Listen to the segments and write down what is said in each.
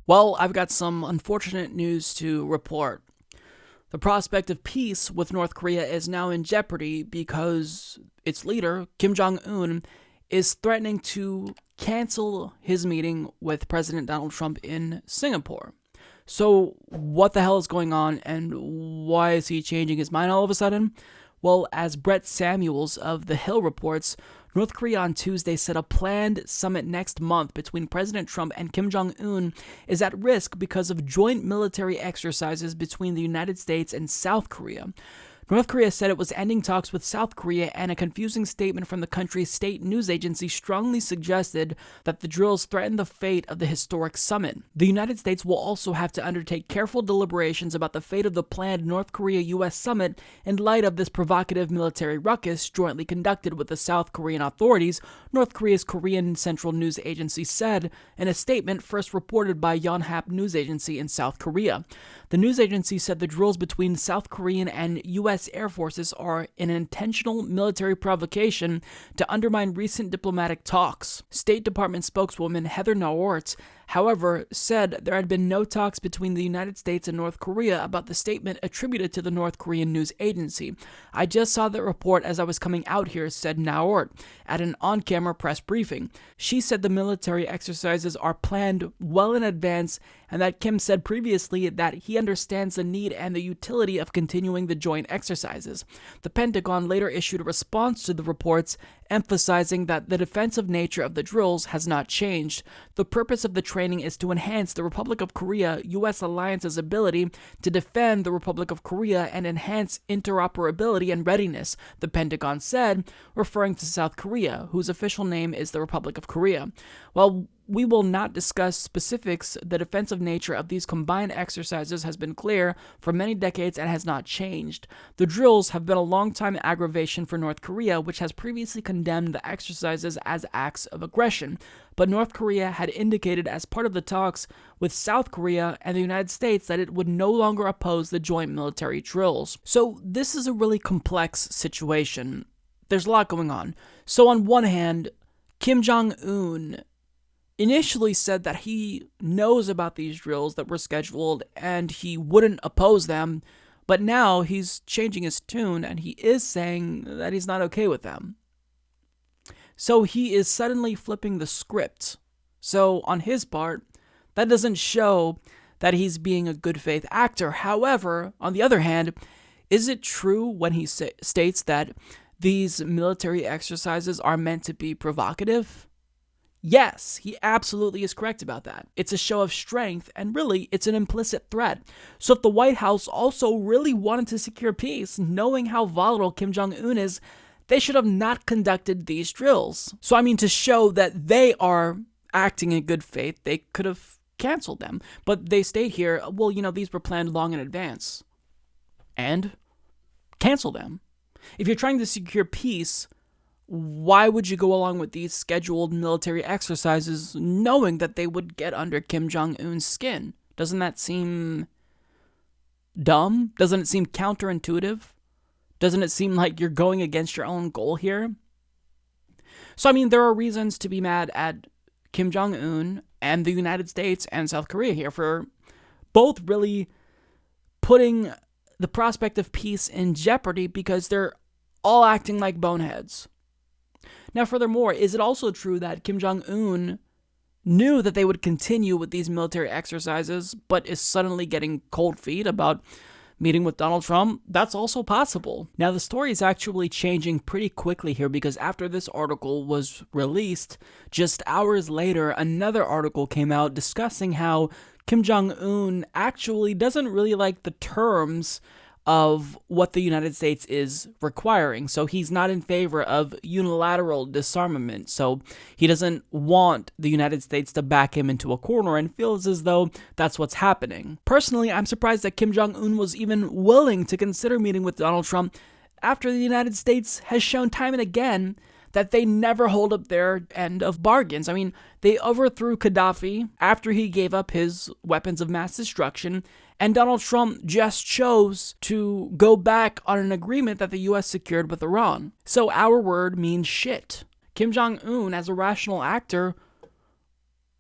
Well, I've got some unfortunate news to report. The prospect of peace with North Korea is now in jeopardy because its leader, Kim Jong-un, is threatening to cancel his meeting with President Donald Trump in Singapore. So, what the hell is going on, and why is he changing his mind all of a sudden? Well, as Brett Samuels of The Hill reports, North Korea on Tuesday said a planned summit next month between President Trump and Kim Jong-un is at risk because of joint military exercises between the United States and South Korea. North Korea said it was ending talks with South Korea, and a confusing statement from the country's state news agency strongly suggested that the drills threaten the fate of the historic summit. The United States will also have to undertake careful deliberations about the fate of the planned North Korea-US summit in light of this provocative military ruckus jointly conducted with the South Korean authorities, North Korea's Korean Central News Agency said in a statement first reported by Yonhap News Agency in South Korea. The news agency said the drills between South Korean and U.S. Air Forces are an intentional military provocation to undermine recent diplomatic talks. State Department spokeswoman Heather Nauert, however, said there had been no talks between the United States and North Korea about the statement attributed to the North Korean news agency. "I just saw that report as I was coming out here," said Nauert at an on-camera press briefing. She said the military exercises are planned well in advance, and that Kim said previously that he understands the need and the utility of continuing the joint exercises. The Pentagon later issued a response to the reports, emphasizing that the defensive nature of the drills has not changed. The purpose of the training is to enhance the Republic of Korea-U.S. alliance's ability to defend the Republic of Korea and enhance interoperability and readiness, the Pentagon said, referring to South Korea, whose official name is the Republic of Korea. While we will not discuss specifics, the defensive nature of these combined exercises has been clear for many decades and has not changed. The drills have been a long-time aggravation for North Korea, which has previously condemned the exercises as acts of aggression. But North Korea had indicated as part of the talks with South Korea and the United States that it would no longer oppose the joint military drills. So this is a really complex situation. There's a lot going on. So on one hand, Kim Jong-un initially said that he knows about these drills that were scheduled and he wouldn't oppose them, but now he's changing his tune and he is saying that he's not okay with them. So he is suddenly flipping the script. So on his part, that doesn't show that he's being a good faith actor. However, on the other hand, is it true when he states that these military exercises are meant to be provocative? Yes, he absolutely is correct about that. It's a show of strength, and really, it's an implicit threat. So if the White House also really wanted to secure peace, knowing how volatile Kim Jong-un is, they should have not conducted these drills. So to show that they are acting in good faith, they could have canceled them. But they state here, well, these were planned long in advance. And cancel them. If you're trying to secure peace, why would you go along with these scheduled military exercises knowing that they would get under Kim Jong-un's skin? Doesn't that seem dumb? Doesn't it seem counterintuitive? Doesn't it seem like you're going against your own goal here? So, there are reasons to be mad at Kim Jong-un and the United States and South Korea here for both really putting the prospect of peace in jeopardy because they're all acting like boneheads. Now, furthermore, is it also true that Kim Jong-un knew that they would continue with these military exercises, but is suddenly getting cold feet about meeting with Donald Trump? That's also possible. Now, the story is actually changing pretty quickly here because after this article was released, just hours later, another article came out discussing how Kim Jong-un actually doesn't really like the terms of what the United States is requiring. So he's not in favor of unilateral disarmament. So he doesn't want the United States to back him into a corner and feels as though that's what's happening. Personally, I'm surprised that Kim Jong-un was even willing to consider meeting with Donald Trump after the United States has shown time and again that they never hold up their end of bargains. They overthrew Gaddafi after he gave up his weapons of mass destruction, and Donald Trump just chose to go back on an agreement that the U.S. secured with Iran. So our word means shit. Kim Jong-un, as a rational actor,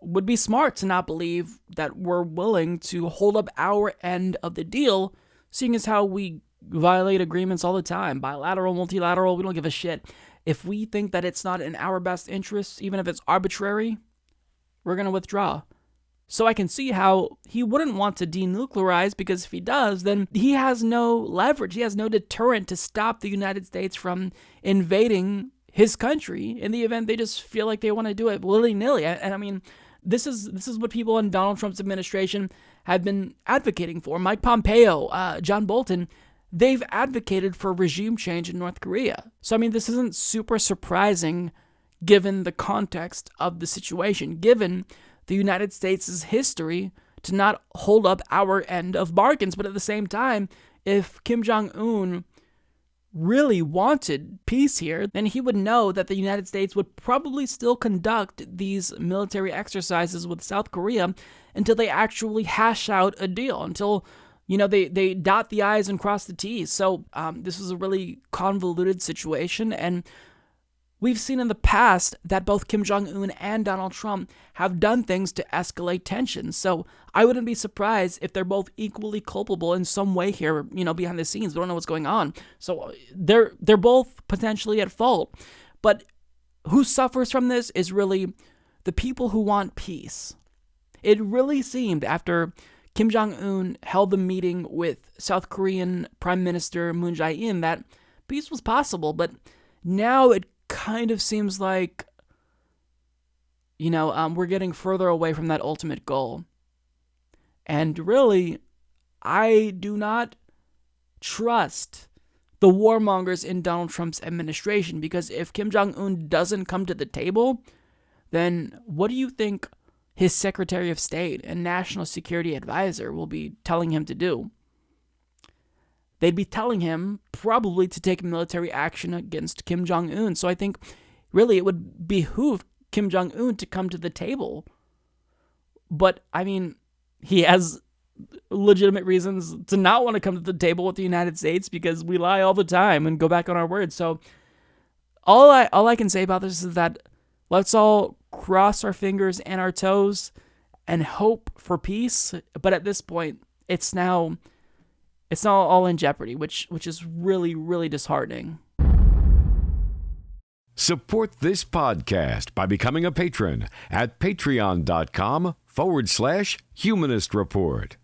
would be smart to not believe that we're willing to hold up our end of the deal, seeing as how we violate agreements all the time. Bilateral, multilateral, we don't give a shit. If we think that it's not in our best interest, even if it's arbitrary, we're going to withdraw. So I can see how he wouldn't want to denuclearize, because if he does, then he has no leverage. He has no deterrent to stop the United States from invading his country in the event they just feel like they want to do it willy-nilly. And I mean, this is what people in Donald Trump's administration have been advocating for. Mike Pompeo, John Bolton, they've advocated for regime change in North Korea. So I mean, this isn't super surprising given the context of the situation, given the United States' history to not hold up our end of bargains. But at the same time, if Kim Jong-un really wanted peace here, then he would know that the United States would probably still conduct these military exercises with South Korea until they actually hash out a deal, until, you know, they dot the I's and cross the T's. So this is a really convoluted situation, and we've seen in the past that both Kim Jong-un and Donald Trump have done things to escalate tensions. So I wouldn't be surprised if they're both equally culpable in some way here, you know, behind the scenes. We don't know what's going on. So they're both potentially at fault. But who suffers from this is really the people who want peace. It really seemed after Kim Jong-un held the meeting with South Korean Prime Minister Moon Jae-in that peace was possible, but now it kind of seems like, you know, we're getting further away from that ultimate goal. And really, I do not trust the warmongers in Donald Trump's administration, because if Kim Jong-un doesn't come to the table, then what do you think his Secretary of State and National Security Advisor will be telling him to do? They'd be telling him probably to take military action against Kim Jong-un. So I think really it would behoove Kim Jong-un to come to the table. But I mean, he has legitimate reasons to not want to come to the table with the United States, because we lie all the time and go back on our word. So all I can say about this is that let's all cross our fingers and our toes and hope for peace. But at this point, it's now all in jeopardy, which is really, really disheartening. Support this podcast by becoming a patron at patreon.com/Humanist Report.